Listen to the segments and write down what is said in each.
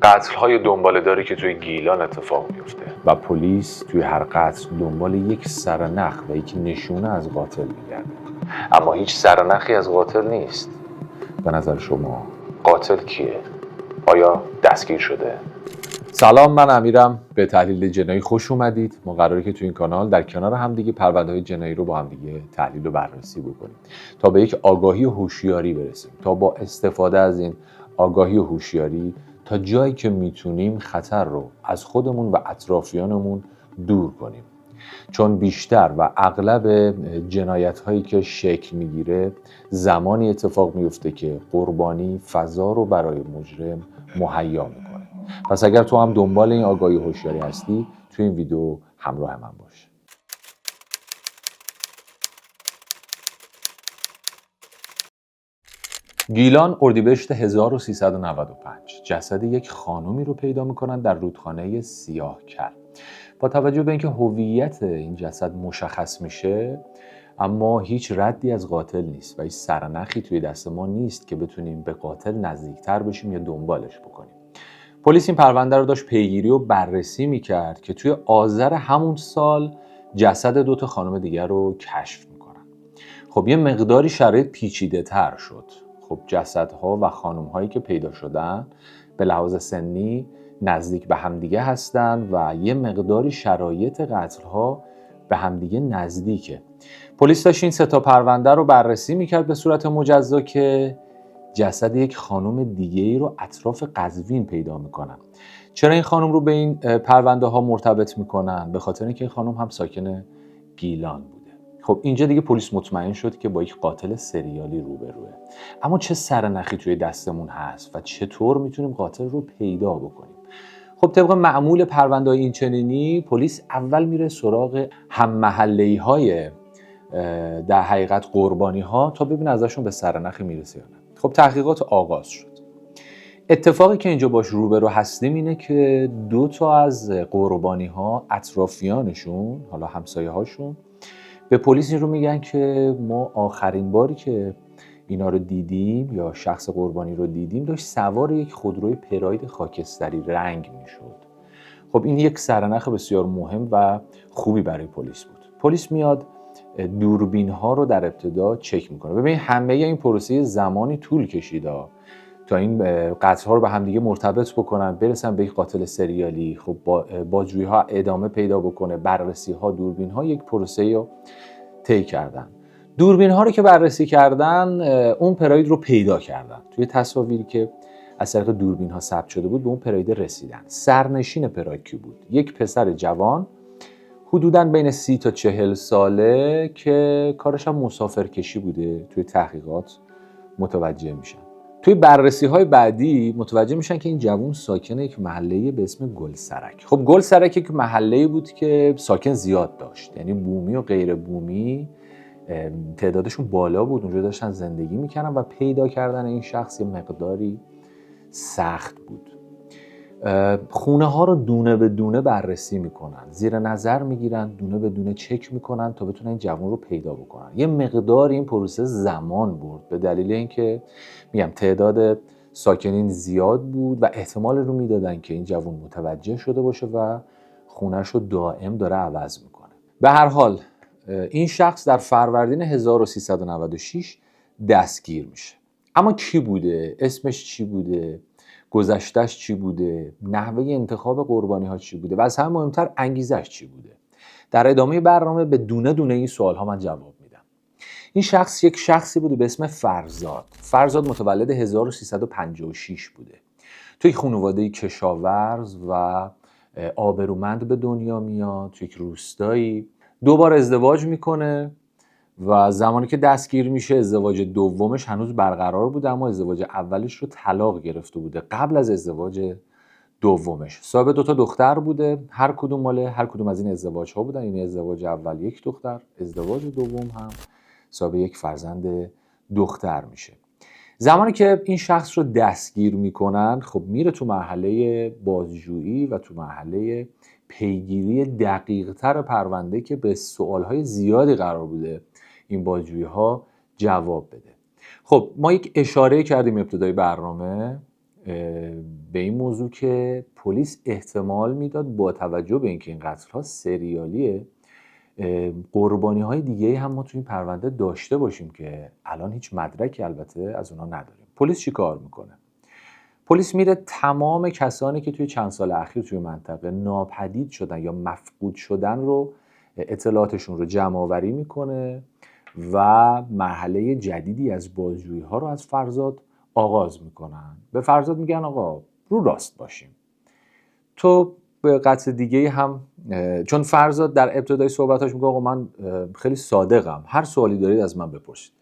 قتل‌های دنباله‌داری که توی گیلان اتفاق میفته و پلیس توی هر قتل دنبال یک سرنخ و یک نشونه از قاتل میگرده، اما هیچ سرنخی از قاتل نیست. به نظر شما قاتل کیه؟ آیا دستگیر شده؟ سلام، من امیرم. به تحلیل جنایی خوش اومدید. ما قراره که توی این کانال در کنار همدیگه پرونده‌های جنایی رو با همدیگه تحلیل و بررسی بکنیم تا به یک آگاهی و هوشیاری برسیم، تا با استفاده از این آگاهی و هوشیاری تا جایی که میتونیم خطر رو از خودمون و اطرافیانمون دور کنیم. چون بیشتر و اغلب جنایت هایی که شکل میگیره زمانی اتفاق میفته که قربانی فضا رو برای مجرم مهیا میکنه. پس اگر تو هم دنبال این آگاهی و هوشیاری هستی، تو این ویدیو همراه من باش. گیلان اردیبهشت 1395 جسد یک خانومی رو پیدا میکنن در رودخانه سیاهکر. با توجه به اینکه هویت این جسد مشخص میشه، اما هیچ ردی از قاتل نیست و هیچ سرنخی توی دست ما نیست که بتونیم به قاتل نزدیکتر بشیم یا دنبالش بکنیم. پلیس این پرونده رو داشت پیگیری و بررسی میکرد که توی آذر همون سال جسد 2 خانم دیگر رو کشف میکنن. خب یه مقداری شرایط پیچیده تر شد. خب جسدها و خانم‌هایی که پیدا شدن به لحاظ سنی نزدیک به همدیگه هستن و یه مقداری شرایط قتل‌ها به همدیگه نزدیکه. پلیس داشت این 3 پرونده رو بررسی میکرد به صورت مجزا که جسد یک خانم دیگه‌ای رو اطراف قزوین پیدا میکنن. چرا این خانم رو به این پرونده ها مرتبط میکنن؟ به خاطر اینکه این خانم هم ساکن گیلان بوده. خب اینجا دیگه پلیس مطمئن شد که با یک قاتل سریالی روبروه. اما چه سرنخی توی دستمون هست و چطور میتونیم قاتل رو پیدا بکنیم؟ خب طبق معمول پرونده‌های این چنینی پلیس اول میره سراغ هم محله‌ای‌های در حقیقت قربانی ها تا ببینه ازشون به سرنخی میرسه یا نه. خب تحقیقات آغاز شد. اتفاقی که اینجا باش روبرو هستیم اینه که 2 از قربانی ها اطرافیانشون، حالا همسایه هاشون، به پلیس این رو میگن که ما آخرین باری که اینا رو دیدیم یا شخص قربانی رو دیدیم داشت سوار یک خودروی پراید خاکستری رنگ میشد. خب این یک سرنخ بسیار مهم و خوبی برای پلیس بود. پلیس میاد دوربین ها رو در ابتدا چک میکنه. ببین همه این پروسه زمانی طول کشید تا این قتل ها رو به همدیگه مرتبط بکنن، برسن به یک قاتل سریالی. خب بازجویی ها ادامه پیدا بکنه، بررسی ها، دوربین ها یک پروسه رو طی کردن. دوربین ها رو که بررسی کردن اون پراید رو پیدا کردن. توی تصاویری که از طریق دوربین ها ثبت شده بود به اون پراید رسیدن. سرنشین پراید کی بود؟ یک پسر جوان حدوداً بین 30 تا 40 ساله که کارش هم مسافرکشی بوده. توی تحقیقات متوجه میشن. توی بررسی های بعدی متوجه میشن که این جوان ساکن یک محله به اسم گلسرک. خب گلسرک یک محله بود که ساکن زیاد داشت، یعنی بومی و غیر بومی تعدادشون بالا بود، اونجا داشتن زندگی میکردن و پیدا کردن این شخص یه مقداری سخت بود. خونه ها رو دونه به دونه بررسی میکنن، زیر نظر میگیرن، دونه به دونه چک میکنن تا بتونن این جوان رو پیدا بکنن. یه مقدار این پروسه زمان برد به دلیل اینکه میگم تعداد ساکنین زیاد بود و احتمال رو میدادن که این جوان متوجه شده باشه و خونش رو دائم داره عوض میکنه. به هر حال این شخص در فروردین 1396 دستگیر میشه. اما کی بوده؟ اسمش چی بوده؟ گذشتهش چی بوده؟ نحوه انتخاب قربانی ها چی بوده؟ و از همه مهمتر انگیزش چی بوده؟ در ادامه برنامه به دونه دونه این سوال ها من جواب میدم. این شخص یک شخصی بوده به اسم فرزاد. فرزاد متولد 1356 بوده. توی خانواده کشاورز و آبرومند به دنیا میاد. توی یک روستایی 2 بار ازدواج میکنه و زمانی که دستگیر میشه ازدواج دومش هنوز برقرار بوده، اما ازدواج اولش رو طلاق گرفته بوده قبل از ازدواج دومش. صاحب 2 دختر بوده، هر کدوم از این ازدواج ها بودن. این ازدواج اول 1 دختر، ازدواج دوم هم صاحب 1 فرزند دختر میشه. زمانی که این شخص رو دستگیر میکنن خب میره تو مرحله بازجویی و تو مرحله پیگیری دقیق تر پرونده که به سوالهای زیادی قرار بوده این بازجویی ها جواب بده. خب ما یک اشاره کردیم ابتدای برنامه به این موضوع که پلیس احتمال میداد با توجه به اینکه این قتل‌ها سریالیه قربانی‌های دیگه هم ما توی این پرونده داشته باشیم که الان هیچ مدرکی البته از اونها نداریم. پلیس چی کار میکنه؟ پلیس میره تمام کسانی که توی چند سال اخیر توی منطقه ناپدید شدن یا مفقود شدن رو اطلاعاتشون رو جمع آوری میکنه و مرحله جدیدی از بازجویی ها رو از فرزاد آغاز میکنن. به فرزاد میگن آقا رو راست باشیم. تو به قطع دیگه هم چون فرزاد در ابتدای صحبتاش میگه آقا من خیلی صادقم، هر سوالی دارید از من بپرسید.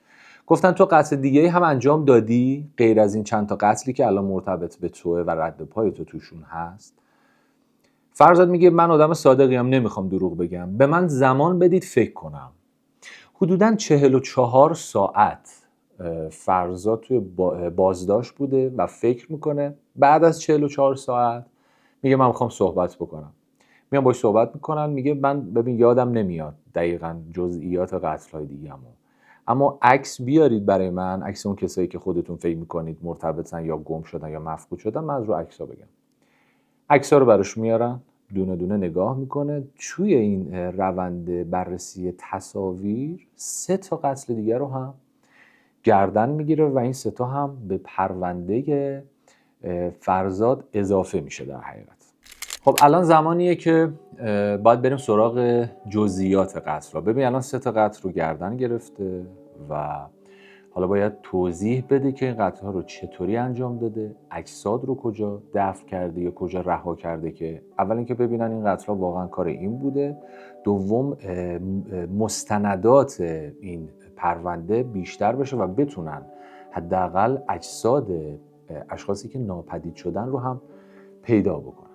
گفتن تو قتل دیگه هم انجام دادی غیر از این چند تا قتلی که الان مرتبط به توه و رد پای تو توشون هست؟ فرزاد میگه من آدم صادقیم، نمیخوام دروغ بگم، به من زمان بدید فکر کنم. حدوداً 44 ساعت فرزاد توی بازداشت بوده و فکر میکنه. بعد از 44 ساعت میگه من میخوام صحبت بکنم. میام باش صحبت میکنن، میگه من ببین یادم نمیاد دقیقاً جزئیات قتل‌های دیگه‌مو، اما عکس بیارید برای من، عکس اون کسایی که خودتون فکر میکنید مرتبطن یا گم شدن یا مفقود شدن، من از رو عکس‌ها بگم. عکس‌ها رو براش میارن، دونه دونه نگاه میکنه. توی این روند بررسی تصاویر 3 تا قتل دیگر رو هم گردن میگیره و این 3 تا هم به پرونده فرزاد اضافه میشه در حقیقت. خب الان زمانیه که باید بریم سراغ جزئیات قتل را. ببین الان 3 تا قتل رو گردن گرفته و حالا باید توضیح بده که این قتل ها رو چطوری انجام داده، اجساد رو کجا دفن کرده یا کجا رها کرده، که اول اینکه ببینن این قتل ها واقعا کار این بوده، دوم مستندات این پرونده بیشتر بشه و بتونن حداقل اجساد اشخاصی که ناپدید شدن رو هم پیدا بکنن.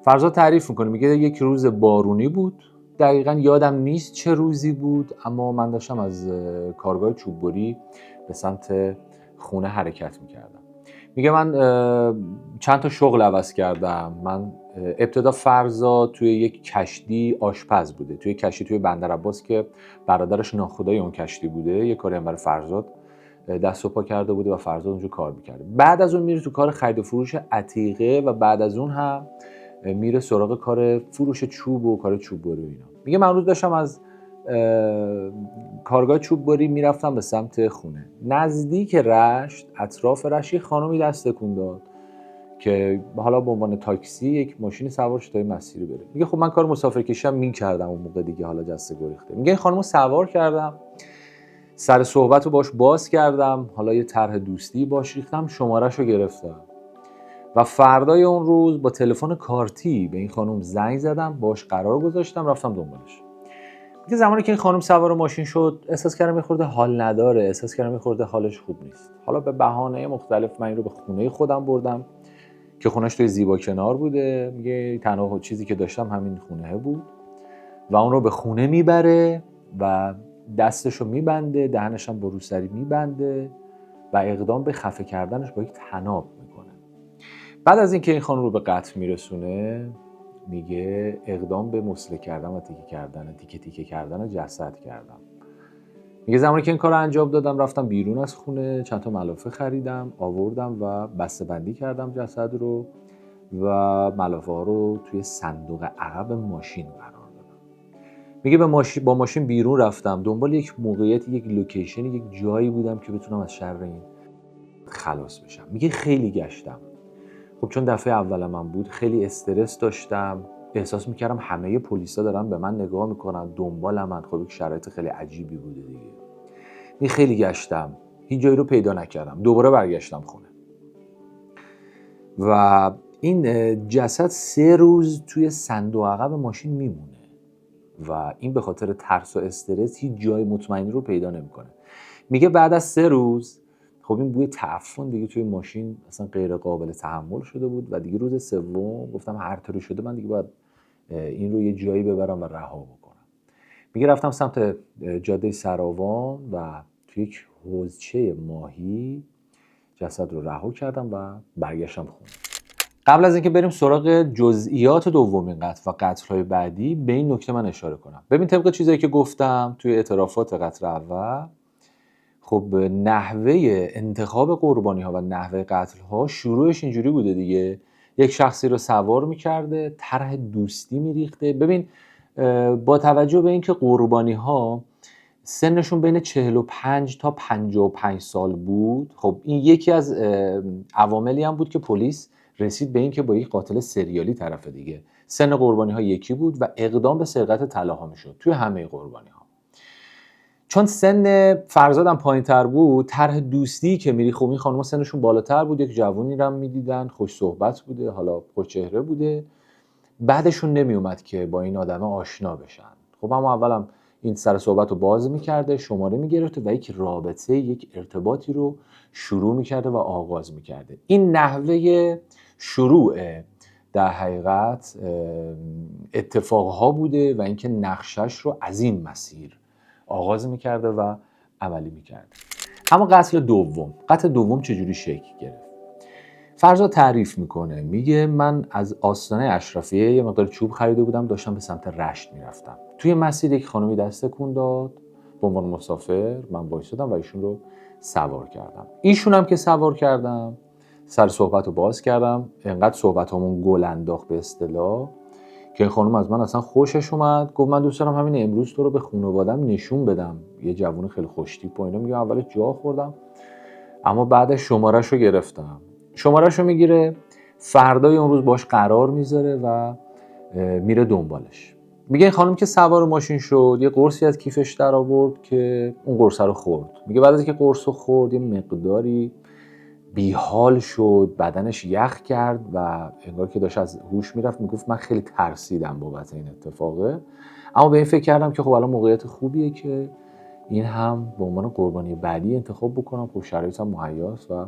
فرزاد تعریف میکنه، میگه یک روز بارونی بود، دقیقاً یادم نیست چه روزی بود، اما من داشتم از کارگاه چوببری به سمت خونه حرکت میکردم. میگه من چند تا شغل عوض کردم. من ابتدا فرزاد توی یک کشتی آشپز بوده، توی کشتی توی بندرعباس که برادرش ناخدای اون کشتی بوده، یه کاری هم برای فرزاد دست و پا کرده بوده و فرزاد اونجا کار میکرده. بعد از اون میره تو کار خرید و فروش عتیقه و بعد از اون هم میره سراغ کار فروش چوب و کار چوببری و اینا. میگه من روز داشتم از کارگاه چوببری میرفتم به سمت خونه. نزدیک رشت، اطراف رشت، خانمی دست تکون داد که حالا به عنوان تاکسی یک ماشین سوار شه تا این مسیر بره. میگه خب من کار مسافرکشی هم میکردم اون موقع دیگه، حالا جسته گریخته. میگه این خانمو سوار کردم، سر صحبت رو باش باز کردم، حالا یه طرح دوستی باش ریختم، شماره‌شو گرفتم و فردای اون روز با تلفن کارتی به این خانم زنگ زدم، باش قرار گذاشتم، رفتم دنبالش. میگه زمانی که این خانم سوار ماشین شد احساس کردم میخورده حال نداره، احساس کردم میخورده حالش خوب نیست. حالا به بهانه مختلف من این رو به خونه خودم بردم که خونهش توی زیبا کنار بوده. میگه تنها چیزی که داشتم همین خونه بود و اون رو به خونه میبره و دستش رو میبنده، دهنش هم با روسری میبنده و اقدام به خفه کردنش با یک طناب میکنه. بعد از اینکه این خانم رو به قتل میرسونه، میگه اقدام به مسله کردن و تیکه تیکه کردن جسد کردم. میگه زمانی که این کار رو انجام دادم رفتم بیرون از خونه، چند تا ملافه خریدم، آوردم و بسته بندی کردم جسد رو و ملافه ها رو توی صندوق عقب ماشین قرار دادم. میگه با ماشین بیرون رفتم، دنبال یک موقعیت، یک لوکیشن، یک جایی بودم که بتونم از شر این خلاص بشم. میگه خیلی گشتم. خب چون دفعه اول من بود خیلی استرس داشتم، احساس میکردم همه پلیسا دارن به من نگاه میکنن، دنبالم. خب یک شرایط خیلی عجیبی بوده دیگه. می خیلی گشتم، هیچ جایی رو پیدا نکردم، دوباره برگشتم خونه و این جسد 3 روز توی صندوق عقب ماشین میمونه و این به خاطر ترس و استرس هیچ جای مطمئنی رو پیدا نمیکنه. میگه بعد از 3 روز خب این بوی تعفن دیگه توی ماشین اصلا غیر قابل تحمل شده بود و دیگه روز سوم گفتم هر طوری شده من دیگه باید این رو یه جایی ببرم و رها بکنم. میگه رفتم سمت جاده سراوان و توی یک حوضچه ماهی جسد رو رها کردم و برگشتم خونه. قبل از اینکه بریم سراغ جزئیات دومین قتل و قتل‌های بعدی، به این نکته من اشاره کنم. ببین طبق چیزایی که گفتم توی اعترافات قتل اول، خب نحوه انتخاب قربانی ها و نحوه قتل ها شروعش اینجوری بوده دیگه. یک شخصی رو سوار میکرده، طرح دوستی میریخته. ببین با توجه به اینکه قربانی ها سنشون بین 45 تا 55 سال بود، خب این یکی از عواملی هم بود که پلیس رسید به این که با یک قاتل سریالی طرفه دیگه. سن قربانی ها یکی بود و اقدام به سرقت طلاها میشد توی همه قربانی ها. چون سن فرزادم پایین‌تر بود، طرح دوستی که میری، خب این خانم‌ها سنشون بالاتر بود، یک جوونی رو میدیدن خوش صحبت بوده، حالا خوش چهره بوده، بعدشون نمیومد که با این آدمه آشنا بشن. خب اما اولم این سر صحبت رو باز میکرده، شماره میگرفته و یک رابطه، یک ارتباطی رو شروع میکرده و آغاز میکرده. این نحوه شروع در حقیقت اتفاقها بوده و اینکه نقشش رو از این مسیر آغاز میکرده و عملی میکرده. اما قتل دوم چجوری شکل گرفت؟ فرزاد تعریف میکنه، میگه من از آستانه اشرفیه یه مقدار چوب خریده بودم، داشتم به سمت رشت میرفتم. توی مسیر یک خانمی دست تکون داد به عنوان مسافر، من وایسادم و ایشون رو سوار کردم. ایشون هم که سوار کردم، سر صحبت رو باز کردم، انقدر صحبتامون گل انداخت به اصطلاح که خانم از من اصلا خوشش اومد. گفت من دوست دارم همین امروز تو رو به خانواده‌ام نشون بدم. یه جوون خیلی خوش‌تیپ و اینا. میگه اول جا خوردم، اما بعد شماره‌ش رو گرفتم. شماره‌ش رو میگیره، فردای اون روز باش قرار میذاره و میره دنبالش. میگه این خانم که سوار ماشین شد، یه قرصی از کیفش در آورد که اون قرص رو خورد. میگه بعد از اینکه قرص رو خورد یه مقداری بیحال شد، بدنش یخ کرد و انگار که داشت از هوش میرفت. میگفت من خیلی ترسیدم بابت این اتفاقه، اما به این فکر کردم که خب الان موقعیت خوبیه که این هم به عنوان قربانی بعدی انتخاب بکنم. خب شرایطم مهیاست و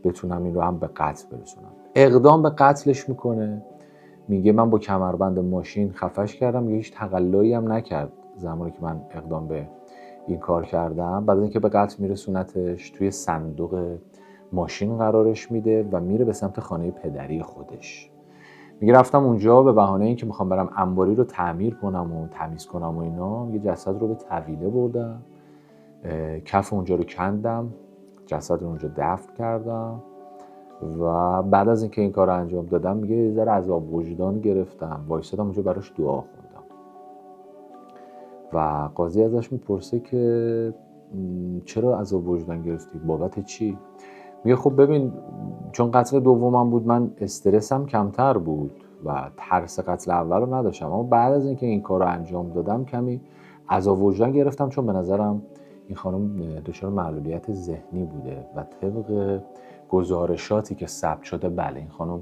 بتونم این رو هم به قتل برسونم. اقدام به قتلش میکنه. میگه من با کمربند ماشین خفش کردم، میگه هیچ تقلایی هم نکرد زمانی که من اقدام به این کار کردم. بعد اینکه به قتل میرسونتش، توی صندوق ماشین قرارش میده و میره به سمت خانه پدری خودش. میگه رفتم اونجا به بهانه اینکه میخوام برم انباری رو تعمیر کنم و تمیز کنم و اینا. میگه جسد رو به طویله بردم، کف اونجا رو کندم، جسد رو اونجا دفن کردم و بعد از اینکه این کار رو انجام دادم، میگه یه ذره عذاب وجدان گرفتم، وایسادم اونجا براش دعا خوندم و قاضی ازش میپرسه که چرا عذاب وجدان گرفتی؟ بابت چی؟ میگه خب ببین، چون قتل دومم بود من استرسم کمتر بود و ترس قتل اول رو نداشتم، اما بعد از اینکه این کار رو انجام دادم کمی عذاب وجدان گرفتم، چون به نظرم این خانم دچار معلولیت ذهنی بوده و طبق گزارشاتی که ثبت شده بله این خانم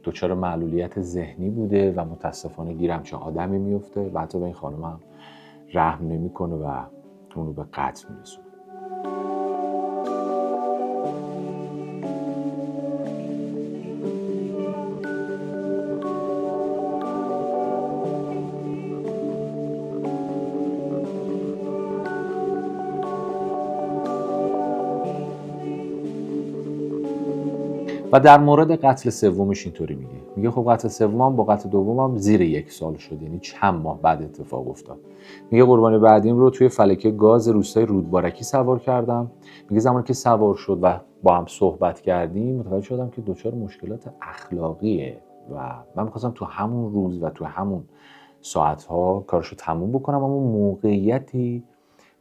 دچار معلولیت ذهنی بوده و متاسفانه گیرم چه آدمی میفته و حتی به این خانم هم رحم نمیکنه و اون رو به قتل میرسونه. و در مورد قتل سومش اینطوری میگه خب قتل سومم با قتل دومم زیر 1 سال شد، یعنی چند ماه بعد اتفاق افتاد. میگه قربانی بعدیم رو توی فلکه گاز روستای رودبارکی سوار کردم. میگه زمانی که سوار شد و با هم صحبت کردیم متوجه شدم که دچار مشکلات اخلاقیه و من می‌خواستم تو همون روز و تو همون ساعت‌ها کارشو تموم بکنم، اما موقعیتی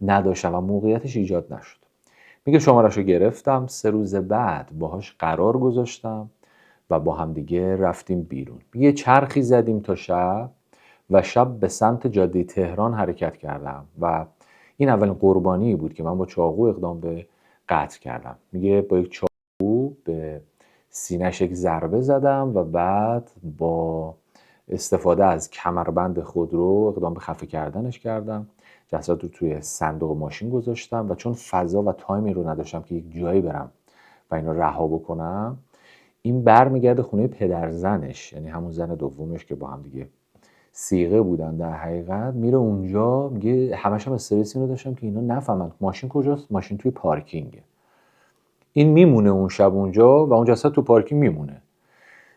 نداشتم و موقعیتش ایجاد نشد. میگه شماره‌شو گرفتم، 3 روز بعد باهاش قرار گذاشتم و با هم دیگه رفتیم بیرون. میگه چرخی زدیم تا شب و شب به سمت جاده تهران حرکت کردم و این اولین قربانی بود که من با چاقو اقدام به قتل کردم. میگه با یک چاقو به سینه‌اش یک ضربه زدم و بعد با استفاده از کمربند خودرو اقدام به خفه کردنش کردم. جسد رو توی صندوق ماشین گذاشتم و چون فضا و تایمی رو نداشتم که یک جایی برم و اینو رها بکنم، این برمیگرده خونه پدرزنش، یعنی همون زن دومش که با هم دیگه صیغه بودن در حقیقت. میره اونجا، میگه همش هم استرس اینو داشتم که اینا نفهمن ماشین کجاست. ماشین توی پارکینگه. این میمونه اون شب اونجا و اون جسد تو پارکینگ میمونه.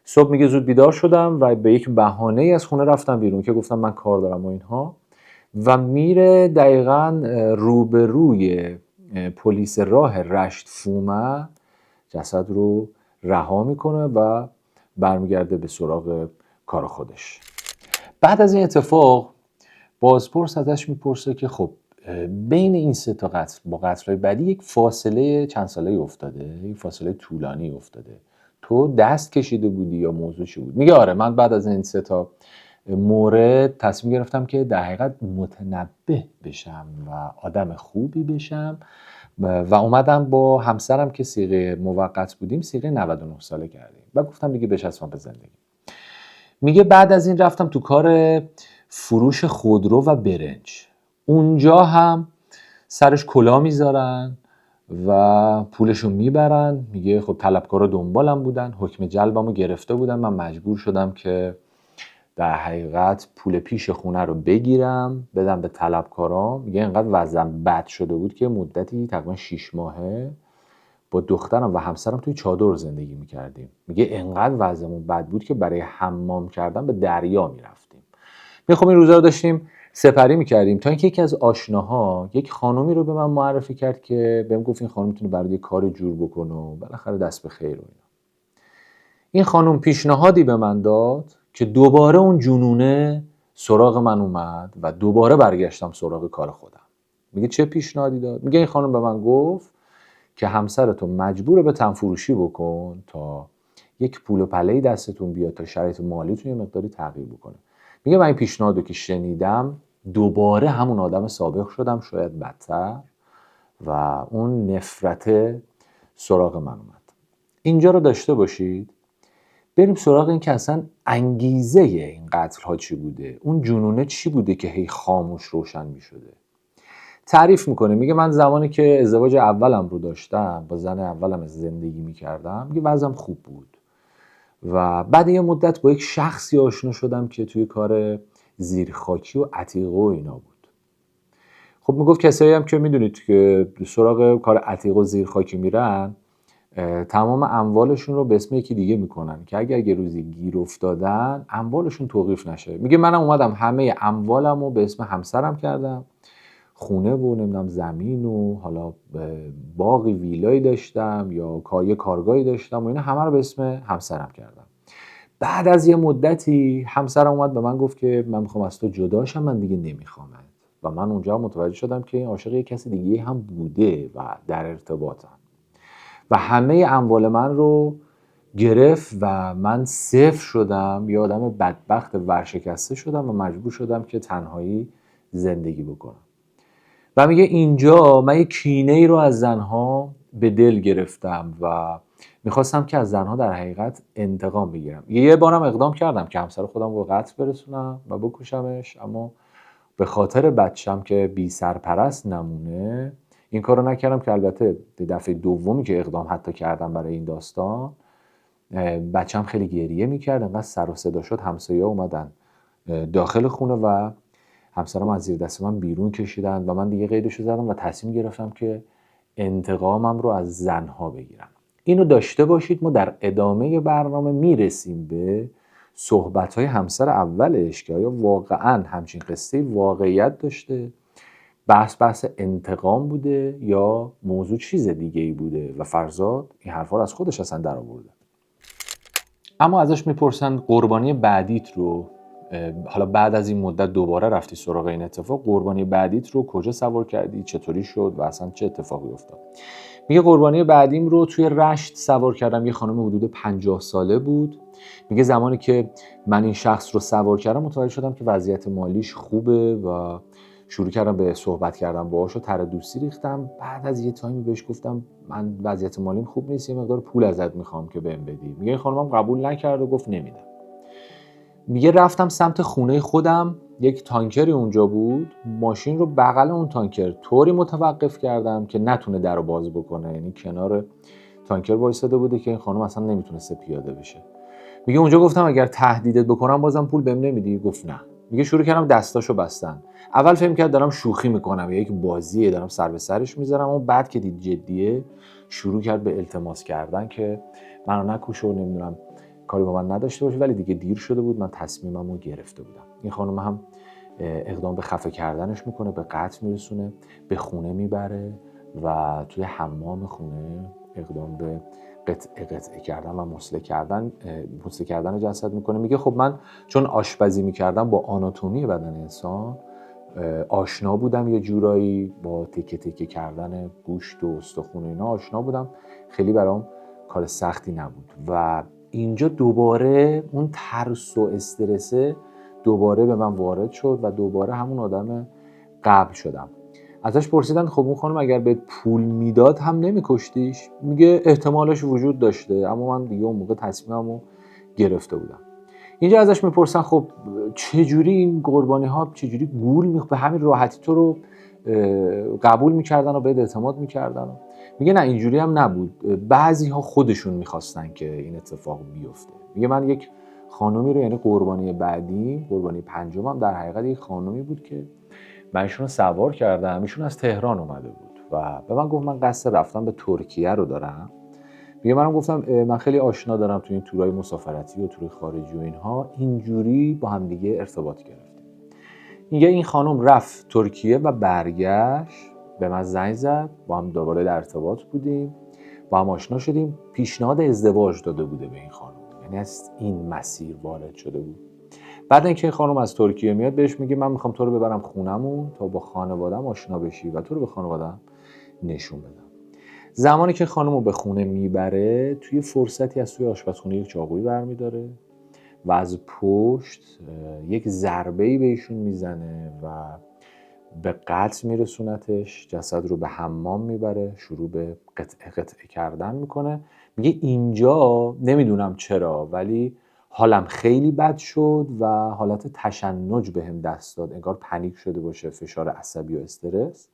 صبح میگه زود بیدار شدم و به یک بهانه‌ای از خونه رفتم بیرون که گفتم من کار دارم و اینها، و میره دقیقاً روبروی پلیس راه رشت فومن جسد رو رها میکنه و برمیگرده به سراغ کار خودش. بعد از این اتفاق بازپرس ازش میپرسه که خب بین این سه تا قتل با قتل‌های بعدی یک فاصله چند ساله افتاده، یک فاصله طولانی افتاده، تو دست کشیده بودی یا موضوع چی بود؟ میگه آره، من بعد از این سه تا مورد تصمیم گرفتم که در حقیقت متنبه بشم و آدم خوبی بشم و اومدم با همسرم که صیغه موقت بودیم صیغه 99 ساله کردیم و گفتم دیگه بچسبم به زندگی. میگه بعد از این رفتم تو کار فروش خودرو و برنج. اونجا هم سرش کلاه میذارن و پولشو میبرن. میگه خب طلبکارا دنبالم بودن، حکم جلبمو گرفته بودن، من مجبور شدم که در حقیقت پول پیش خونه رو بگیرم بدم به طلبکارا. میگه اینقدر وضعم بد شده بود که مدتی تقریبا 6 ماهه با دخترم و همسرم توی چادر زندگی میکردیم. میگه اینقدر وضعمون بد بود که برای حمام کردن به دریا میرفتیم. میگه خب این روزا رو داشتیم سپری میکردیم تا اینکه یکی از آشناها یک خانومی رو به من معرفی کرد که بهم گفت این خانم میتونه برای یه کار جور بکنه و بالاخره دست به خیر و اینا. این خانم پیشنهادی به من داد که دوباره اون جنونه سراغ من اومد و دوباره برگشتم سراغ کار خودم. میگه چه پیشنهادی داد؟ میگه این خانم به من گفت که همسرتون مجبوره به تنفروشی بکن تا یک پول و پله‌ای دستتون بیاد تا شرایط مالیتون یه مقداری تغییر بکنه. میگه من این پیشنهادو که شنیدم دوباره همون آدم سابق شدم، شاید بدتر، و اون نفرت سراغ من اومد. اینجا رو داشته باشید. بریم سراغ این که اصلا انگیزه این قتل ها چی بوده، اون جنونه چی بوده که هی خاموش روشن می شده. تعریف میکنه. میگه من زمانی که ازدواج اولم رو داشتم، با زن اولم از زندگی میکردم، میگه وضعم خوب بود و بعد یه مدت با یک شخصی آشنا شدم که توی کار زیرخاکی و عتیقه و اینا بود. خب میگفت کسایی هم که میدونید که سراغ کار عتیقه و زیرخاکی میرن تمام اموالشون رو به اسم یکی دیگه میکنن که اگر یه روزی گیر افتادن اموالشون توقیف نشه. میگه منم اومدم همه اموالم رو به اسم همسرم کردم، خونه و نمیدونم زمین و حالا باقی ویلایی داشتم یا یه کارگاهی داشتم و اینا همه رو به اسم همسرم کردم. بعد از یه مدتی همسرم اومد به من گفت که من میخوام از تو جدا شم، من دیگه نمیخوامت. و من اونجا متوجه شدم که این عاشق یه کسی دیگه هم بوده و در ارتباطم و همه اموال من رو گرفت و من صفر شدم، یه آدم بدبخت ورشکسته شدم و مجبور شدم که تنهایی زندگی بکنم. و میگه اینجا من یه کینه ای رو از زنها به دل گرفتم و میخواستم که از زنها در حقیقت انتقام بگیرم. یه بارم اقدام کردم که همسر خودم رو قتل برسونم و بکشمش، اما به خاطر بچم که بی سرپرست نمونه این کارو نکردم که البته دفعه دومی که اقدام حتی کردم برای این داستان بچم خیلی گریه میکرد، انقدر سر و صدا شد همسایه‌ها اومدن داخل خونه و همسرم از زیر دست من بیرون کشیدن و من دیگه قیدشو زدم و تصمیم گرفتم که انتقامم رو از زنها بگیرم. اینو داشته باشید. ما در ادامه برنامه میرسیم به صحبت‌های همسر اولش که آیا واقعا همچین قصه واقعیت داشته، بحث انتقام بوده یا موضوع چیز دیگه ای بوده و فرزاد این حرفا رو از خودش اصلا در آورده. اما ازش میپرسن قربانی بعدیت رو، حالا بعد از این مدت دوباره رفتی سراغ این اتفاق، قربانی بعدیت رو کجا سوار کردی، چطوری شد و اصلا چه اتفاقی افتاد؟ میگه قربانی بعدیم رو توی رشت سوار کردم. یه خانم حدود 50 ساله بود. میگه زمانی که من این شخص رو سوار کردم متوجه شدم که وضعیت مالیش خوبه و شروع کردم به صحبت کردم باهاش و تر دوستی ریختم. بعد از یه تایمی بهش گفتم من وضعیت مالیم خوب نیست، یه مقدار پول ازت میخوام که بهم بدی. میگه این خانمم قبول نکرد و گفت نمیدم. میگه رفتم سمت خونه خودم، یک تانکری اونجا بود، ماشین رو بغل اون تانکر طوری متوقف کردم که نتونه درو باز بکنه، یعنی کنار تانکر وایساده بوده که این خانم اصلا نمیتونسته پیاده بشه. میگه اونجا گفتم اگر تهدیدت بکنم بازم پول بهم نمیدی؟ گفت نه. میگه شروع کردم دستاشو بستن. اول فهم کرد دارم شوخی میکنم یا یک بازیه، دارم سر به سرش میذارم، اما بعد که دید جدیه شروع کرد به التماس کردن که منو نکش و نمیدونم کاری با من نداشته باشه، ولی دیگه دیر شده بود، من تصمیممو گرفته بودم. این خانم هم اقدام به خفه کردنش میکنه، به قتل میرسونه، به خونه میبره و توی حمام خونه اقدام به قطعه کردن و مسله کردن جسد میکنه. میگه خب من چون آشپزی میکردم با آناتومی بدن انسان آشنا بودم، یه جورایی با تکه تکه کردن گوشت و استخون و اینا آشنا بودم، خیلی برام کار سختی نبود. و اینجا دوباره اون ترس و استرسه دوباره به من وارد شد و دوباره همون آدم قبل شدم. ازش پرسیدن خب اون خانم اگر بهت پول میداد هم نمیکشتیش؟ میگه احتمالش وجود داشته، اما من دیگه اون موقع تصمیممو گرفته بودم. اینجا ازش میپرسن خب چجوری این قربانی ها چجوری به همین راحتی تو رو قبول میکردن و بهت اعتماد میکردن؟ میگه نه اینجوری هم نبود، بعضی ها خودشون میخواستن که این اتفاق بیفته. میگه من یک خانومی رو، یعنی قربانی بعدی، قربانی پنجمم در حقیقت یک خانومی بود که من ایشون رو سوار کردم، ایشون از تهران اومده بود و به من گفت من قصد رفتن به ترکیه رو دارم. میگه منم گفتم من خیلی آشنا دارم تو این تورای مسافرتی و تورای خارجی و اینها، اینجوری با هم دیگه ارتباط گرفتیم. میگه این خانم رفت ترکیه و برگشت به من زنگ زد، با هم دوباره در ارتباط بودیم، با هم آشنا شدیم، پیشنهاد ازدواج داده بوده به این خانم، یعنی از این مسیر وارد شده بود. بعد اینکه این خانم از ترکیه میاد بهش میگه من میخوام تو رو ببرم خونمون تا با خانواده‌ام آشنا بشی و تو رو به خانواده‌ام نشون بدم. زمانی که خانم رو به خونه میبره توی فرصتی از توی آشپزخونه یک چاقویی برمیداره و از پشت یک ضربه‌ای بهشون میزنه و به قتل میرسونتش. جسد رو به حمام میبره، شروع به قطعه کردن میکنه. میگه اینجا نمیدونم چرا ولی حالم خیلی بد شد و حالت تشنج بهم دست داد، انگار پنیک شده باشه، فشار عصبی و استرس.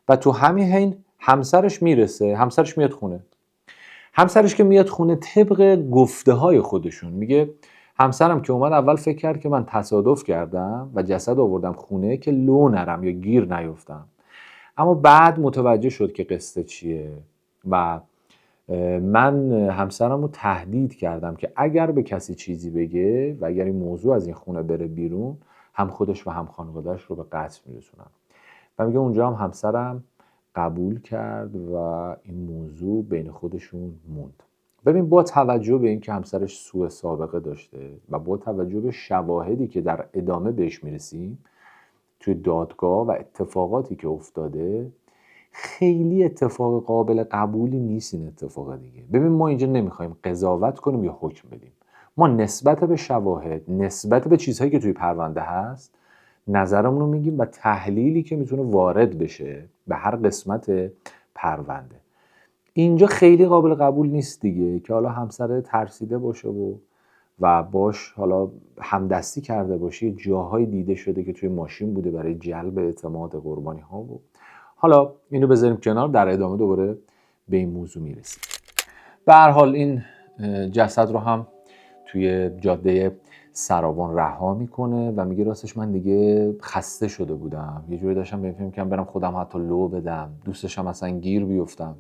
و تو همین حین همسرش میرسه، همسرش میاد خونه. همسرش که میاد خونه طبق گفته های خودشون میگه همسرم که اومد اول فکر کرد که من تصادف کردم و جسد آوردم خونه که لو نرم یا گیر نیفتم، اما بعد متوجه شد که قصه چیه و من همسرم رو تهدید کردم که اگر به کسی چیزی بگه و اگر این موضوع از این خونه بره بیرون هم خودش و هم خانوادهش رو به قتل میرسونم. و میگه اونجا هم همسرم قبول کرد و این موضوع بین خودشون موند. ببین با توجه به اینکه همسرش سوء سابقه داشته و با توجه به شواهدی که در ادامه بهش میرسیم توی دادگاه و اتفاقاتی که افتاده، خیلی اتفاق قابل قبولی نیست این اتفاق دیگه. ببین ما اینجا نمیخوایم قضاوت کنیم یا حکم بدیم، ما نسبت به شواهد، نسبت به چیزهایی که توی پرونده هست نظرمون رو میگیم و تحلیلی که میتونه وارد بشه به هر قسمت پرونده. اینجا خیلی قابل قبول نیست دیگه که حالا همسر ترسیده باشه و باش حالا همدستی کرده باشه، جاهای دیده شده که توی ماشین بوده برای جلب اعتماد قربانی ها و حالا اینو بذاریم کنار، در ادامه دوباره به این موضوع میرسیم. به هر حال این جسد رو هم توی جاده سراوان رها میکنه و میگه راستش من دیگه خسته شده بودم، یه جوری داشتم به این فکر می‌کردم برم خودم حتی لو بدم، دوستشم اصلا گیر بیفتم.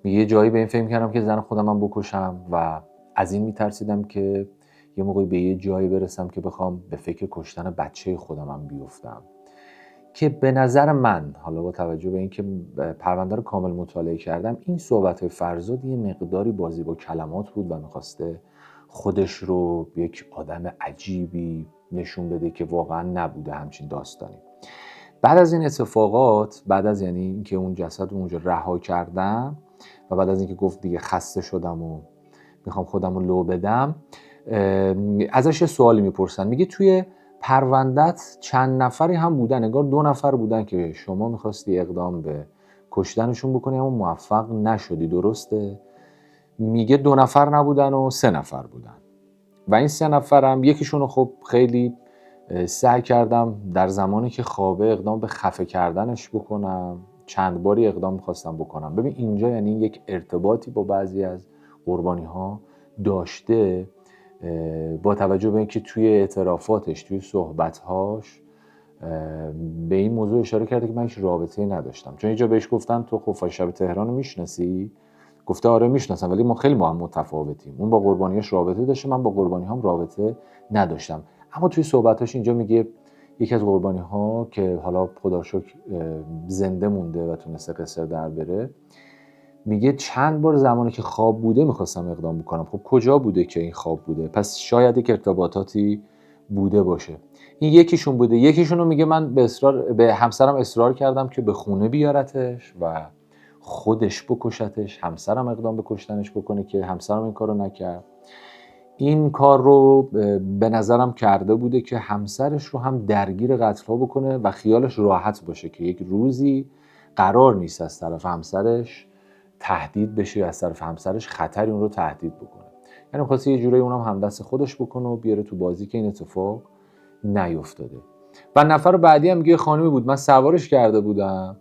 میگه یه جایی به این فکر می‌کردم که زن خودم هم بکشم و از این میترسیدم که یه موقعی به یه جایی برسم که بخوام به فکر کشتن بچه خودم هم بیفتم. که به نظر من حالا با توجه به اینکه پرونده رو کامل مطالعه کردم، این صحبت فرزاد یه مقداری بازی با کلمات بود و می‌خواسته خودش رو یک آدم عجیبی نشون بده که واقعا نبوده همچین داستانی. بعد از این اتفاقات، بعد از یعنی اینکه اون جسد رو اونجا رها کردم و بعد از اینکه گفت دیگه خسته شدم و میخوام خودم رو لو بدم، ازش یه سوالی میپرسن. میگه توی پروندت چند نفری هم بودن؟ انگار 2 نفر بودن که شما میخواستی اقدام به کشتنشون بکنی اما موفق نشدی، درسته؟ میگه 2 نفر نبودن و 3 نفر بودن و این 3 نفرم یکیشون رو خب خیلی سعی کردم در زمانی که خوابه اقدام به خفه کردنش بکنم، چند باری اقدام میخواستم بکنم. ببین اینجا یعنی یک ارتباطی با بعضی از قربانی ها داشته، با توجه به اینکه توی اعترافاتش، توی صحبتهاش به این موضوع اشاره کرده که من هیچ رابطه‌ای نداشتم. چون اینجا بهش گفتن تو خفای شب تهران رو میشناسی؟ گفته آره میشناسم ولی ما خیلی با هم متفاوتیم، اون با قربانیاش رابطه داشته، من با قربانی‌هام رابطه نداشتم. اما توی صحبتاش اینجا میگه یکی از قربانی ها که حالا خدا رو شکر زنده مونده و تونسته قصه در بره، میگه چند بار زمانی که خواب بوده میخواستم اقدام بکنم. خب کجا بوده که این خواب بوده؟ پس شاید یک ارتباطاتی بوده باشه. این یکیشون بوده. یکیشونو میگه من به همسرم اصرار کردم که به خونه بیارتش و خودش بکشتش. همسرم اقدام به کشتنش بکنه که همسرم این کارو نکرد. این کار رو به نظرم کرده بوده که همسرش رو هم درگیر قتل‌ها بکنه و خیالش راحت باشه که یک روزی قرار نیست از طرف همسرش تهدید بشه، از طرف همسرش خطری اون رو تهدید بکنه. یعنی خواسته یه جورایی اونم همدست خودش بکنه و بیاره تو بازی که این اتفاق نیفتاده. و نفر بعدی هم میگه خانمی بود، من سوارش کرده بودم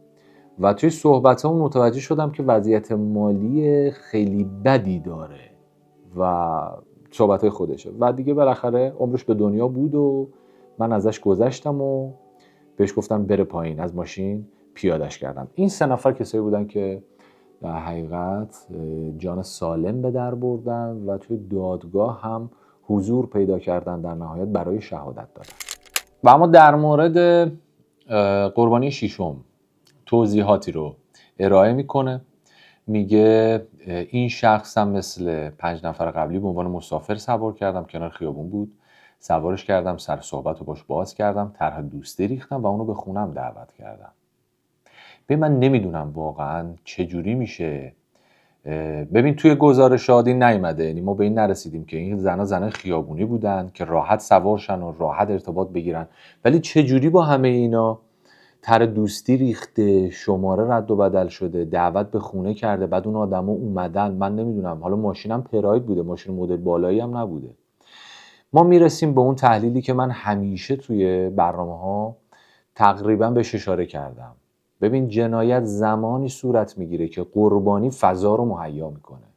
و توی صحبتامون متوجه شدم که وضعیت مالی خیلی بدی داره و صحبت‌های خودشه و دیگه بالاخره عمرش به دنیا بود و من ازش گذشتم و بهش گفتم بره پایین، از ماشین پیادش کردم. این 3 نفر کسایی بودن که در حقیقت جان سالم به در بردن و توی دادگاه هم حضور پیدا کردن در نهایت برای شهادت دادن. و اما در مورد قربانی ششم توضیحاتی رو ارائه میکنه. میگه این شخص هم مثل 5 نفر قبلی به عنوان مسافر سوار کردم، کنار خیابون بود، سوارش کردم، سر صحبت رو باش باز کردم، طرح دوستی ریختم و اونو به خونم دعوت کردم. من نمیدونم واقعا چجوری میشه. ببین توی گزارشات این نیومده، یعنی ما به این نرسیدیم که این زنای خیابونی بودن که راحت سوارشن و راحت ارتباط بگیرن، ولی چجوری با همه اینا طرح دوستی ریخته، شماره رد و بدل شده، دعوت به خونه کرده، بعد اون آدما اومدن. من نمیدونم، حالا ماشینم پراید بوده، ماشین مدل بالایی هم نبوده. ما میرسیم به اون تحلیلی که من همیشه توی برنامه‌ها تقریبا بهش اشاره کردم. ببین جنایت زمانی صورت میگیره که قربانی فضا رو مهیا میکنه.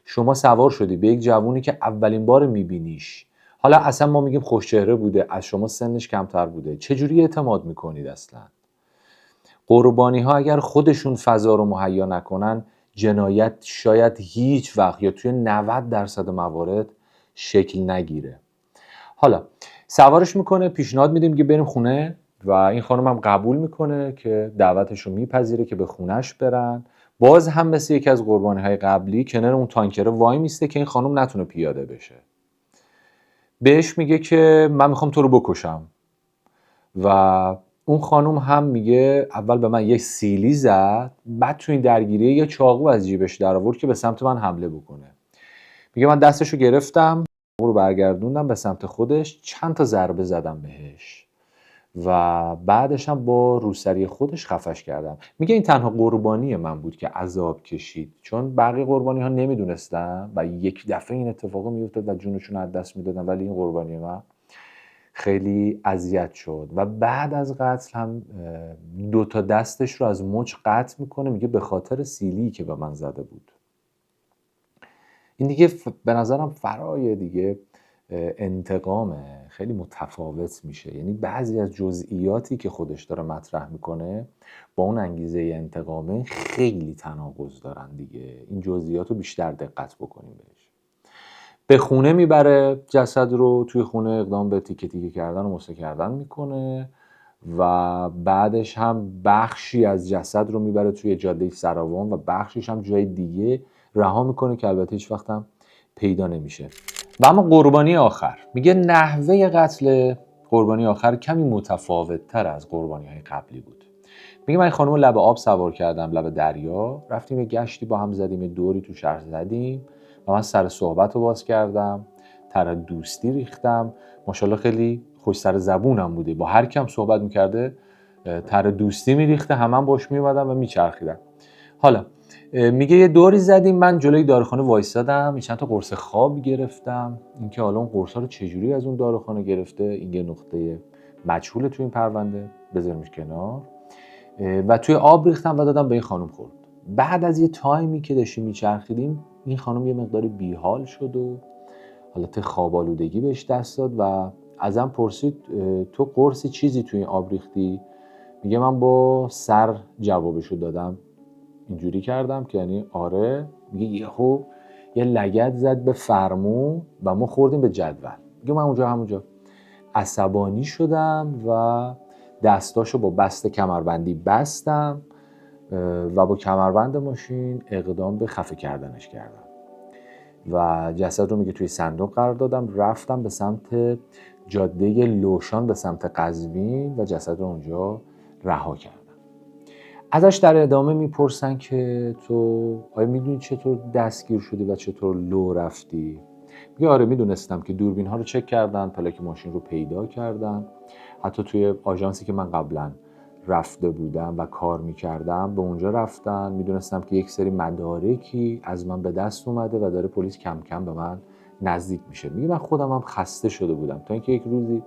شما سوار شدی به یک جوونی که اولین بار میبینیش، حالا اصلا ما میگیم خوشچهره بوده، از شما سنش کمتر بوده، چجوری اعتماد میکنید اصلا؟ قربانی ها اگر خودشون فضا رو مهیا نکنن، جنایت شاید هیچ وقت یا توی 90% موارد شکل نگیره. حالا سوارش میکنه، پیشنهاد میدیم که بریم خونه و این خانم هم قبول میکنه که دعوتش رو میپذیره که به خونش برن. باز هم مثل یکی از قربانی های قبلی کنار اون تانکره وای میسته که این خانم نتونه پیاده بشه. بهش میگه که من میخوام تو رو بکشم و اون خانم هم میگه اول به من یک سیلی زد، بعد تو این درگیری یه چاقو از جیبش در آورد که به سمت من حمله بکنه. میگه من دستشو گرفتم، رو برگردوندم به سمت خودش، چند تا ضربه زدم بهش و بعدش هم با روسری خودش خفش کردم. میگه این تنها قربانی من بود که عذاب کشید، چون بقیه قربانی ها نمیدونستن و یک دفعه این اتفاق میافتاد و جونشون از دست میدادن، ولی این قربانی من خیلی اذیت شد و بعد از قتل هم 2 تا دستش رو از مچ قطع میکنه. میگه به خاطر سیلی که به من زده بود. این دیگه به نظرم فرای دیگه انتقامه، خیلی متفاوت میشه. یعنی بعضی از جزئیاتی که خودش داره مطرح میکنه با اون انگیزه انتقامه خیلی تناقض دارن دیگه. این جزئیات رو بیشتر دقت بکنیم بهش. به خونه میبره جسد رو، توی خونه اقدام به تیکه تیکه کردن و مسته کردن میکنه و بعدش هم بخشی از جسد رو میبره توی جاده سراوان و بخشیش هم جای دیگه رها میکنه که البته هیچ وقت هم پیدا نمیشه. و اما قربانی آخر، میگه نحوه قتل قربانی آخر کمی متفاوت تر از قربانی های قبلی بود. میگه من خانم لب آب سوار کردم، لب دریا، رفتیم یه گشتی با هم زدیم، یه دوری تو شهر زدیم و من سر صحبت رو باز کردم، طرح دوستی ریختم. ماشاءالله خیلی خوش سر زبونم بوده، با هر کم صحبت میکرده طرح دوستی میریخته، همم باش میومدم و میچرخیدم. حالا میگه یه دوری زدیم، من جلوی داروخانه وایسادم، چند تا قرص خواب گرفتم. اینکه حالا اون قرصا رو چجوری از اون داروخانه گرفته این یه نقطه مجهوله تو این پرونده، بذارمش کنار. و توی آب ریختم و دادم به این خانم خورد. بعد از یه تایمی که داشتیم میچرخیدیم این خانم یه مقداری بیحال شد و حالت خواب آلودگی بهش دست داد و ازم پرسید تو قرص چیزی توی این آب ریختی؟ میگه من با سر جوابشو دادم، اینجوری کردم که یعنی آره. میگه یهو یه لگد زد به فرمون و ما خوردیم به جدول. میگه من همونجا عصبانی شدم و دستاشو با بست کمربندی بستم و با کمربند ماشین اقدام به خفه کردنش کردم و جسد رو توی صندوق قرار دادم. رفتم به سمت جاده لوشان به سمت قزوین و جسد رو اونجا رها کردم. ازش در ادامه میپرسن که تو آیا میدونی چطور دستگیر شدی و چطور لو رفتی؟ میگه آره میدونستم که دوربین ها رو چک کردن، پلاک ماشین رو پیدا کردن. حتی توی آژانسی که من قبلا رفته بودم و کار میکردم به اونجا رفتن. میدونستم که یک سری مدارکی از من به دست اومده و داره پلیس کم کم به من نزدیک میشه. میگه من خودم هم خسته شده بودم تا اینکه یک روزی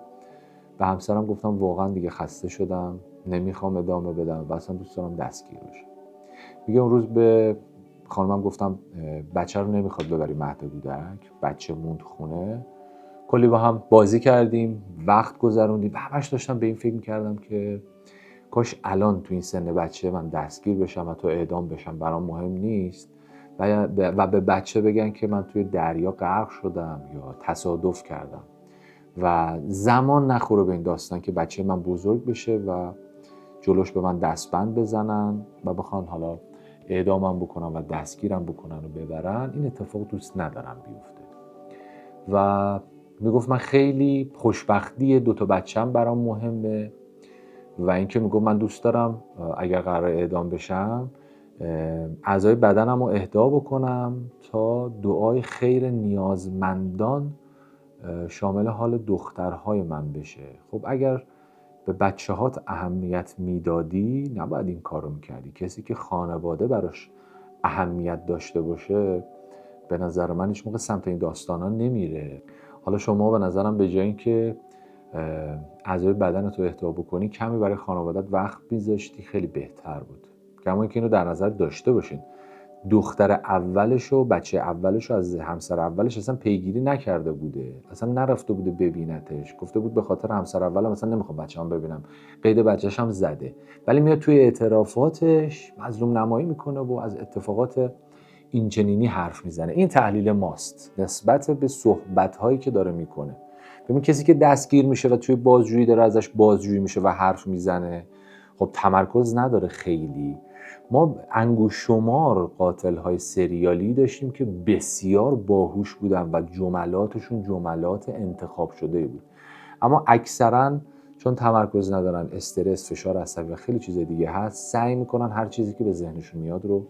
به همسرم گفتم واقعا دیگه خسته شدم، نمیخوام ادامه بدم و اصلا دوست دارم دستگیر بشم. میگه اون روز به خانمم گفتم بچه رو نمیخواد ببری مهد کودک، بچه موند خونه. کلی با هم بازی کردیم، وقت گذروندیم و همش داشتم به این فکر میکردم که کاش الان تو این سن بچه من دستگیر بشم و تو اعدام بشم، برام مهم نیست و به بچه بگن که من توی دریا غرق شدم یا تصادف کردم و زمان نخوره به این داستان که بچه من بزرگ بشه و جلوش به من دستبند بزنن و بخوان حالا اعدامم بکنن و دستگیرم بکنن و ببرن. این اتفاق دوست ندارم بیفته. و میگفت من خیلی خوشبختی دوتا بچه‌م برام مهمه و اینکه میگفت من دوست دارم اگر قرار اعدام بشم اعضای بدنم رو اهدا بکنم تا دعای خیر نیازمندان شامل حال دخترهای من بشه. خب اگر به بچه‌هات اهمیت میدادی نباید این کار رو میکردی. کسی که خانواده براش اهمیت داشته باشه به نظر من هیچ موقع سمت این داستانا نمیره. حالا شما به نظرم به جای اینکه اعضای بدنت رو اهدا بکنی کمی برای خانوادت وقت میذاشتی خیلی بهتر بود. کما اینکه اینو در نظر داشته باشین دختر اولش و بچه اولش از همسر اولش اصلا پیگیری نکرده بوده، اصلا نرفته بوده ببینتش، گفته بود به خاطر همسر اولم اصلا نمیخوام بچه‌ام ببینم، قید بچه‌ش هم زده. ولی میاد توی اعترافاتش مظلوم نمایی میکنه و از اتفاقات اینچنینی حرف میزنه. این تحلیل ماست نسبت به صحبت‌هایی که داره میکنه. ببین کسی که دستگیر میشه و توی بازجویی داره ازش بازجویی میشه و حرف میزنه خب تمرکز نداره خیلی. ما انگوش شمار قاتل‌های سریالی داشتیم که بسیار باهوش بودن و جملاتشون جملات انتخاب شده بود، اما اکثرا چون تمرکز ندارن، استرس، فشار عصبی و خیلی چیز دیگه هست، سعی میکنن هر چیزی که به ذهنشون میاد رو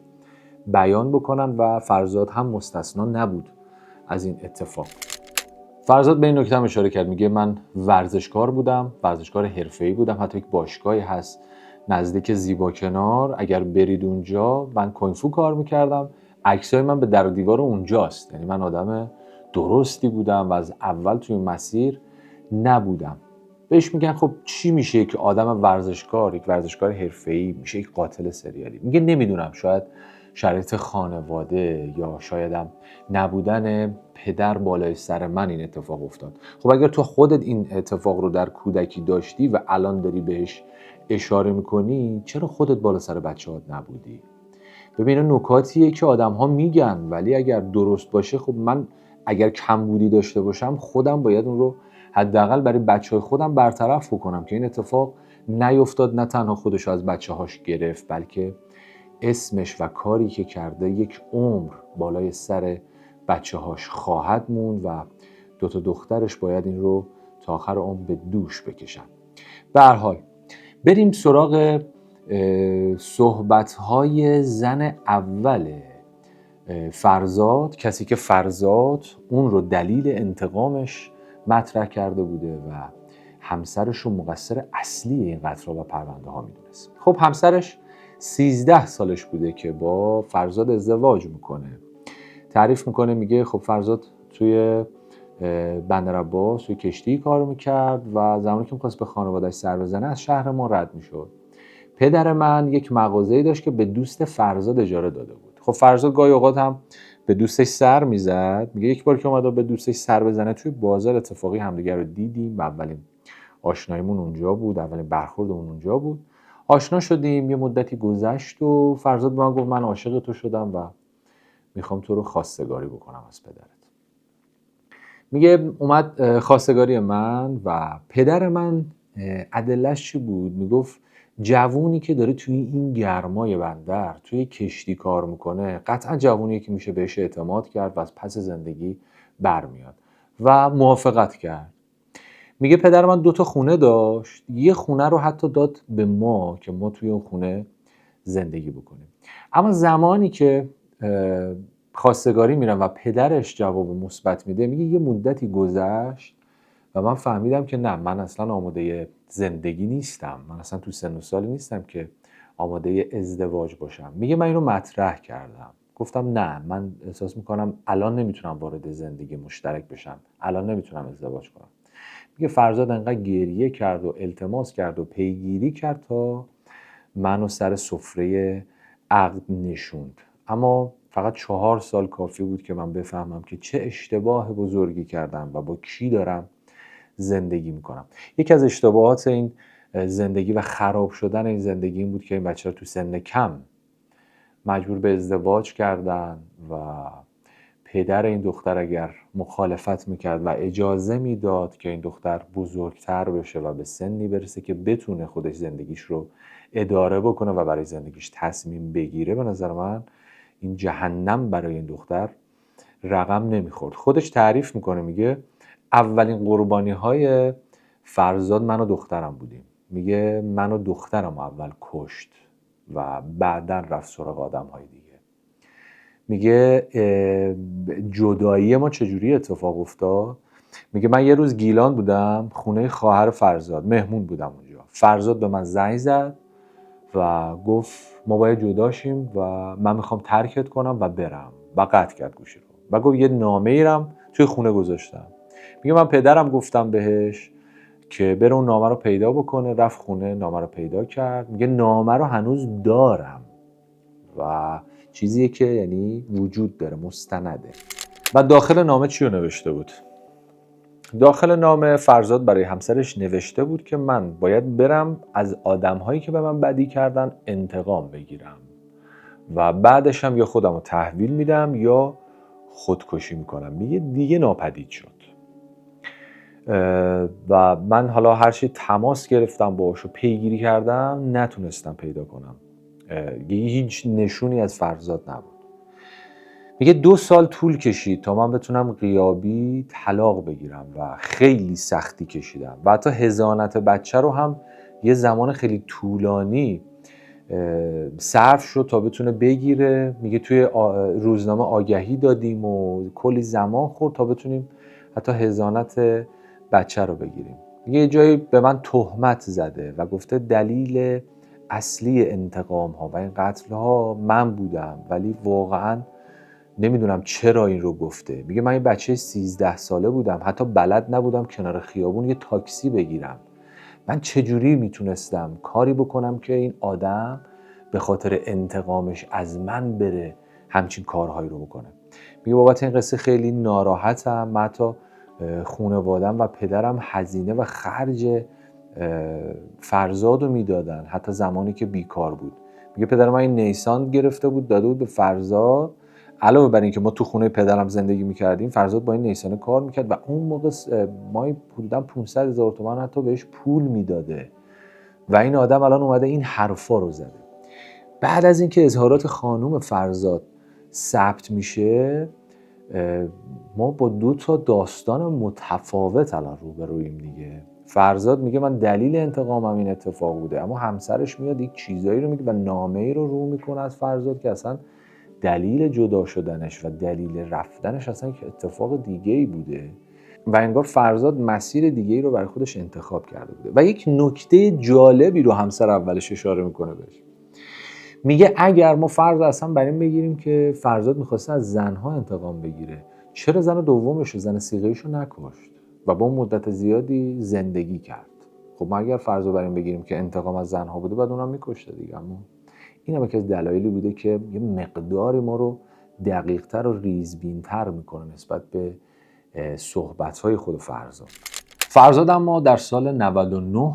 بیان بکنن و فرزاد هم مستثنا نبود از این اتفاق. فرزاد به این نکته هم اشاره کرد، میگه من ورزشکار بودم، ورزشکار حرفه‌ای بودم، حتی یک باشگاهی هست نزدیک زیباکنار، اگر برید اونجا من کنفو کار میکردم، عکسای من به در و دیوار اونجاست. یعنی من آدم درستی بودم و از اول توی مسیر نبودم. بهش میگن خب چی میشه که آدم ورزشکار، یک ورزشکار حرفه‌ای میشه یک قاتل سریالی؟ میگه نمیدونم، شاید شرایط خانواده یا شایدم نبودن پدر بالای سر من این اتفاق افتاد. خب اگر تو خودت این اتفاق رو در کودکی داشتی و الان داری بهش اشاره میکنی، چرا خودت بالا سر بچه‌هات نبودی؟ ببین نکاتیه که آدم ها میگن، ولی اگر درست باشه خب من اگر کمبودی داشته باشم خودم باید اون رو حداقل برای بچه‌های خودم برطرف بکنم که این اتفاق نیفتاد. نه تنها خودش از بچه‌هاش گرفت بلکه اسمش و کاری که کرده یک عمر بالای سر بچه‌هاش خواهد موند و دوتا دخترش باید این رو تا آخر عمر به دوش بکشن. به هر حال بریم سراغ صحبت‌های زن اول فرزاد، کسی که فرزاد اون رو دلیل انتقامش مطرح کرده بوده و همسرش رو مقصر اصلی این قتل‌ها و پرونده ها میدونست. خب همسرش 13 سالش بوده که با فرزاد ازدواج میکنه. تعریف میکنه، میگه خب فرزاد توی بندر عباس توی کشتی کار میکرد و زمانی که میخواست به خانواده‌اش سر بزنه از شهر ما رد میشد. پدر من یک مغازه‌ای داشت که به دوست فرزاد اجاره داده بود. خب فرزاد گاهی اوقات هم به دوستش سر میزد. میگه یک بار که اومد به دوستش سر بزنه توی بازار اتفاقی همدیگه رو دیدیم و اولین آشناییمون اونجا بود، اولین برخوردمون اونجا بود. آشنا شدیم، یه مدتی گذشت و فرزاد به من گفت من عاشق تو شدم و میخوام تو رو خواستگاری بکنم از پدرت. میگه اومد خواستگاری من و پدر من ادلش چی بود؟ میگفت جوونی که داره توی این گرمای بندر توی کشتی کار میکنه قطعا جوونیه که میشه بهش اعتماد کرد و از پس زندگی برمیاد و موافقت کرد. میگه پدر من 2 تا خونه داشت، یه خونه رو حتی داد به ما که ما توی اون خونه زندگی بکنیم. اما زمانی که خواستگاری میرم و پدرش جواب مثبت میده، میگه یه مدتی گذشت و من فهمیدم که نه، من اصلا آماده زندگی نیستم، من اصلا تو سن و سالی نیستم که آماده ازدواج باشم. میگه من اینو مطرح کردم، گفتم نه، من احساس میکنم الان نمیتونم وارد زندگی مشترک بشم، الان نمیتونم ازدواج کنم. میگه فرزاد انقدر گریه کرد و التماس کرد و پیگیری کرد تا منو سر سفره عقد نشوند. اما فقط 4 سال کافی بود که من بفهمم که چه اشتباه بزرگی کردم و با کی دارم زندگی میکنم. یکی از اشتباهات این زندگی و خراب شدن این زندگی این بود که این بچه ها تو سن کم مجبور به ازدواج کردن و پدر این دختر اگر مخالفت میکرد و اجازه میداد که این دختر بزرگتر بشه و به سنی برسه که بتونه خودش زندگیش رو اداره بکنه و برای زندگیش تصمیم بگیره، به نظر من این جهنم برای این دختر رقم نمیخورد. خودش تعریف میکنه، میگه اولین قربانی های فرزاد من و دخترم بودیم. میگه من و دخترم اول کشت و بعداً رفت سراغ آدم های دیگه. میگه جدایی ما چجوری اتفاق افتاد؟ میگه من یه روز گیلان بودم، خونه خواهر فرزاد، مهمون بودم اونجا. فرزاد به من زنگ زد و گفت ما باید جدا شیم و من میخوام ترکت کنم و برم و قطع کرد گوشی رو و گفت یه نامه ایرم توی خونه گذاشتم. میگه من پدرم گفتم بهش که بره اون نامه رو پیدا بکنه، رفت خونه نامه رو پیدا کرد. میگه نامه رو هنوز دارم و چیزیه که یعنی وجود داره، مستنده. و داخل نامه چی رو نوشته بود؟ داخل نامه فرزاد برای همسرش نوشته بود که من باید برم از آدم‌هایی که به من بدی کردن انتقام بگیرم و بعدش هم یا خودم رو تحویل میدم یا خودکشی میکنم. میگه دیگه ناپدید شد و من حالا هر چی تماس گرفتم باهاش و پیگیری کردم نتونستم پیدا کنم. هیچ نشونی از فرزاد نبود. میگه 2 سال طول کشید تا من بتونم غیابی طلاق بگیرم و خیلی سختی کشیدم و حتی حضانت بچه رو هم یه زمان خیلی طولانی صرف شد تا بتونه بگیره. میگه توی روزنامه آگهی دادیم و کلی زمان خورد تا بتونیم حتی حضانت بچه رو بگیریم. میگه یه جایی به من تهمت زده و گفته دلیل اصلی انتقام ها و این قتل ها من بودم، ولی واقعاً نمیدونم چرا این رو گفته. میگه من یه بچه 13 ساله بودم، حتی بلد نبودم کنار خیابون یه تاکسی بگیرم. من چجوری میتونستم کاری بکنم که این آدم به خاطر انتقامش از من بره همچین کارهایی رو بکنه؟ میگه بابت این قصه خیلی ناراحتم. من حتی خانواده‌ام و پدرم هزینه و خرج فرزاد رو میدادن حتی زمانی که بیکار بود. میگه پدرم این نیسان گرفته بود داده بود به فرزاد، علاوه بر این که ما تو خونه پدرم زندگی میکردیم، فرزاد با این نیسان کار میکرد و اون موقع ما حدودا 500,000 تومان حتی بهش پول میداده و این آدم الان اومده این حرفا رو زده. بعد از اینکه اظهارات خانم فرزاد ثبت میشه، ما با 2 تا داستان متفاوت الان روبرویم دیگه. فرزاد میگه من دلیل انتقامم این اتفاق بوده، اما همسرش میاد یک چیزایی رو میگه و نامه‌ای رو میکنه از فرزاد که اصلا دلیل جدا شدنش و دلیل رفتنش اصلا یک اتفاق دیگه‌ای بوده و انگار فرزاد مسیر دیگه‌ای رو برای خودش انتخاب کرده بوده. و یک نکته جالبی رو همسر اولش اشاره میکنه بهش. میگه اگر ما فرض اصلا بر این بگیریم که فرزاد میخواسته از زنها انتقام بگیره، چرا زن دومش رو، زن صیغه‌ایش رو نکشت و با مدت زیادی زندگی کرد؟ خب ما اگر فرض رو بر این بگیریم که انتقام از زنها بوده، بعد اونم میکشته دیگه. اما این هم یکی از دلایلی بوده که یه مقداری ما رو دقیق‌تر و ریزبین‌تر میکنه نسبت به صحبت‌های خود فرزاد. فرزاد اما در سال 99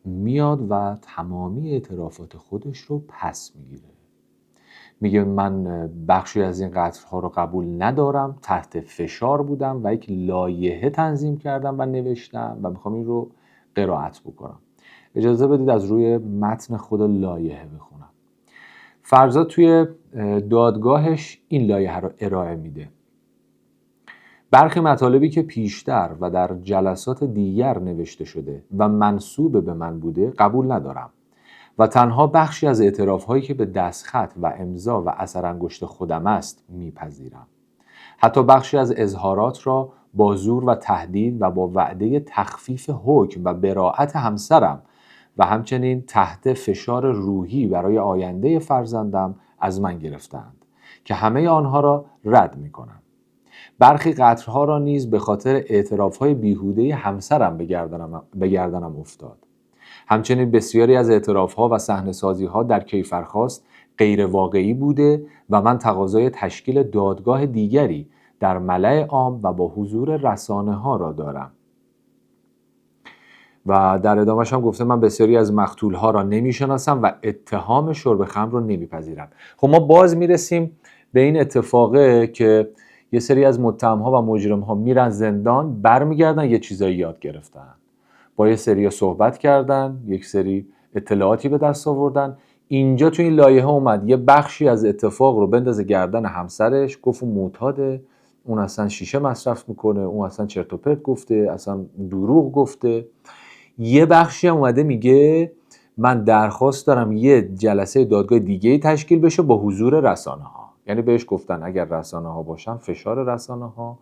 میاد و تمامی اعترافات خودش رو پس میگیره. میگه من بخشی از این قتل‌ها رو قبول ندارم، تحت فشار بودم و یک لایحه تنظیم کردم و نوشتم و میخوام این رو قرائت بکنم. اجازه بدید از روی متن خود لایحه بخونم. فرزاد توی دادگاهش این لایحه رو ارائه میده. برخی مطالبی که پیشتر و در جلسات دیگر نوشته شده و منسوب به من بوده قبول ندارم و تنها بخشی از اعتراف‌هایی که به دستخط و امضا و اثر انگشت خودم است میپذیرم. حتی بخشی از اظهارات را با زور و تهدید و با وعده تخفیف حکم و براءت همسرم و همچنین تحت فشار روحی برای آینده فرزندم از من گرفتند که همه آنها را رد می‌کنم. برخی قتل‌ها را نیز به خاطر اعتراف‌های بیهوده همسرم به گردنم افتاد. همچنین بسیاری از اعتراف‌ها و صحنه‌سازی‌ها در کیفرخواست غیر واقعی بوده و من تقاضای تشکیل دادگاه دیگری در ملأ عام و با حضور رسانه‌ها را دارم. و در ادامهش هم گفته من بسیاری از مقتول‌ها را نمی‌شناسم و اتهام شرب خمر رو نمی‌پذیرم. خب ما باز میرسیم به این اتفاقه که یه سری از متهم‌ها و مجرم‌ها میرن زندان، برمیگردن یه چیزایی یاد گرفتن. با یه سری صحبت کردن، یک سری اطلاعاتی به دست آوردن. اینجا تو این لایحه اومد یه بخشی از اتفاق رو بندازه گردن همسرش، گفت اون معتاده، اون اصلا شیشه مصرف میکنه، اون اصلا چرت و پرت گفته، اصلا دروغ گفته. یه بخشی هم اومده میگه من درخواست دارم یه جلسه دادگاه دیگه تشکیل بشه با حضور رسانه ها. یعنی بهش گفتن اگر رسانه ها باشن فشار رسانه ها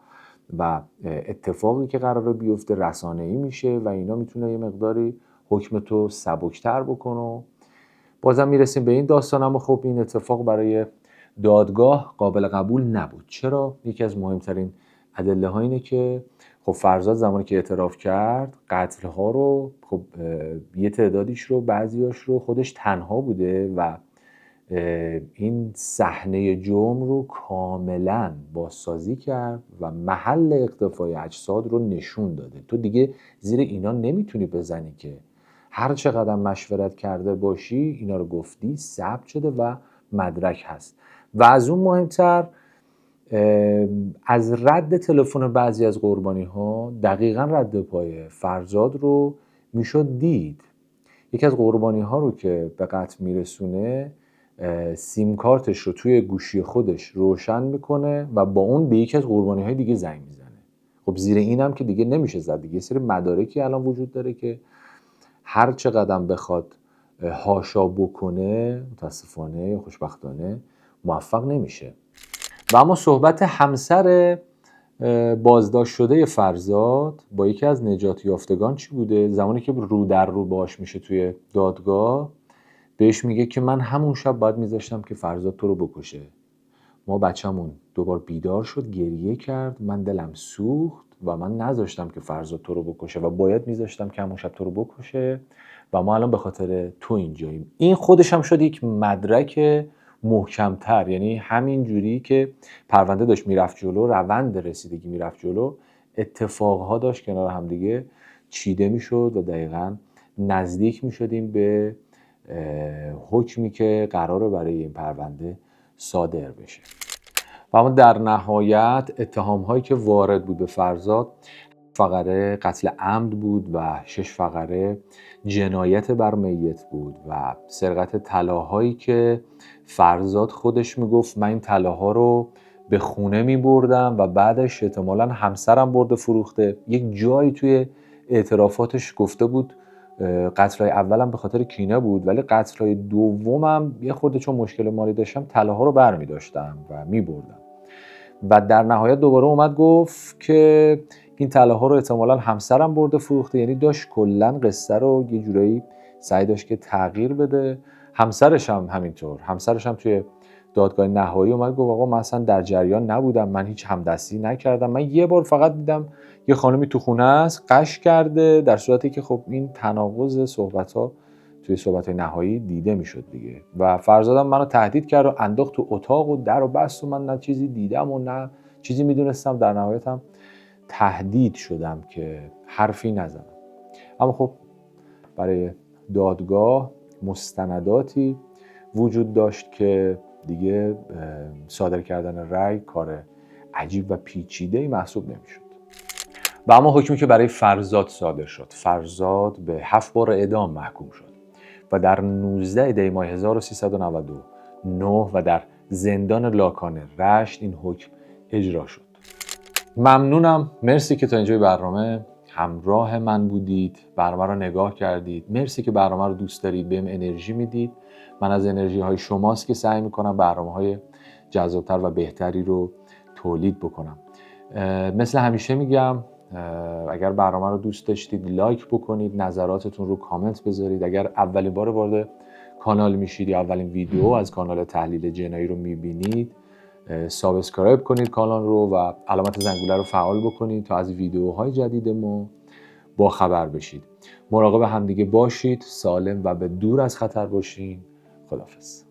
و اتفاقی که قراره بیفته رسانه‌ای میشه و اینا میتونه یه مقداری حکم تو سبکتر بکنه. بازم میرسیم به این داستان، اما خب این اتفاق برای دادگاه قابل قبول نبود. چرا؟ یکی از مهمترین ادله ها اینه که خب فرزاد زمانی که اعتراف کرد قتل ها رو خب یه تعدادیش رو بعضیاش رو خودش تنها بوده و این صحنه جرم رو کاملا بازسازی کرد و محل اختفای اجساد رو نشون داده. تو دیگه زیر اینا نمیتونی بزنی که هر چقدر مشورت کرده باشی اینا رو گفتی، ثبت شده و مدرک هست. و از اون مهمتر از رد تلفن بعضی از قربانی ها دقیقا رد پای فرزاد رو میشد دید. یکی از قربانی ها رو که به قتل میرسونه سیم کارتش رو توی گوشی خودش روشن میکنه و با اون به یکی از قربانی های دیگه زنگ میزنه. خب زیر اینم که دیگه نمیشه زد دیگه. یه سری مدارکی الان وجود داره که هر چقدر بخواد هاشا بکنه متاسفانه یا خوشبختانه موفق نمیشه. و اما صحبت همسر بازداشت شده فرزاد با یکی از نجات یافتگان چی بوده؟ زمانی که رو در رو باش میشه توی دادگاه بهش میگه که من همون شب باید میذاشتم که فرزاد تو رو بکشه. ما بچه‌مون دوبار بیدار شد، گریه کرد، من دلم سوخت و من نذاشتم که فرزاد تو رو بکشه و باید میذاشتم که همون شب تو رو بکشه و ما الان به خاطر تو اینجاییم. این خودش هم شد یک مدرک محکمتر. یعنی همین جوری که پرونده داشت میرفت جلو، روند رسیدگی میرفت جلو، اتفاقها داشت کنار هم دیگه چیده میشد و دقیقاً نزدیک میشدیم به حکمی که قراره برای این پرونده صادر بشه. و اما در نهایت اتهام هایی که وارد بود به فرزاد فقره قتل عمد بود و 6 فقره جنایت بر میت بود و سرقت طلاهایی که فرزاد خودش میگفت من این طلاها رو به خونه میبردم و بعدش احتمالاً همسرم برده فروخته. یک جایی توی اعترافاتش گفته بود قتل‌های اولم به خاطر کینه بود ولی قتل‌های دومم یه خورده چون مشکل مالی داشتم طلاها رو برمی‌داشتم و میبردم. و در نهایت دوباره اومد گفت که این طلاها رو احتمالاً همسرم برده فروخته. یعنی داشت کلا قصه رو یه جورایی سعی داشت که تغییر بده. همسرش هم همینطور. همسرش هم توی دادگاه نهایی اومد گفت آقا من اصلا در جریان نبودم، من هیچ همدستی نکردم، من یه بار فقط دیدم یه خانمی تو خونه است قش کرده، در صورتی که خب این تناقض صحبت‌ها توی صحبت نهایی دیده میشد دیگه. و فرزادم منو تهدید کرد و انداخت تو اتاق و در و بست و من نه چیزی دیدم و نه چیزی میدونستم. در نهایت هم تهدید شدم که حرفی نزنم. اما خب برای دادگاه مستنداتی وجود داشت که دیگه صادر کردن رأی کار عجیب و پیچیده‌ای محسوب نمی‌شد. و اما حکمی که برای فرزاد صادر شد، فرزاد به 7 بار اعدام محکوم شد و در 19 دی ماه 1399 و در زندان لاکان رشت این حکم اجرا شد. ممنونم، مرسی که تا اینجای برنامه همراه من بودید، برنامه رو نگاه کردید. مرسی که برنامه رو دوست دارید، بهم انرژی میدید. من از انرژی های شماست که سعی میکنم برنامه های جذابتر و بهتری رو تولید بکنم. مثل همیشه میگم اگر برنامه رو دوست داشتید لایک بکنید، نظراتتون رو کامنت بذارید. اگر اولین بار وارد کانال میشید یا اولین ویدیو از کانال تحلیل جنایی رو میبینید، سابسکرایب کنید کانال رو و علامت زنگوله رو فعال بکنید تا از ویدیوهای جدید ما با خبر بشید. مراقب همدیگه باشید، سالم و به دور از خطر باشین. خداحافظ.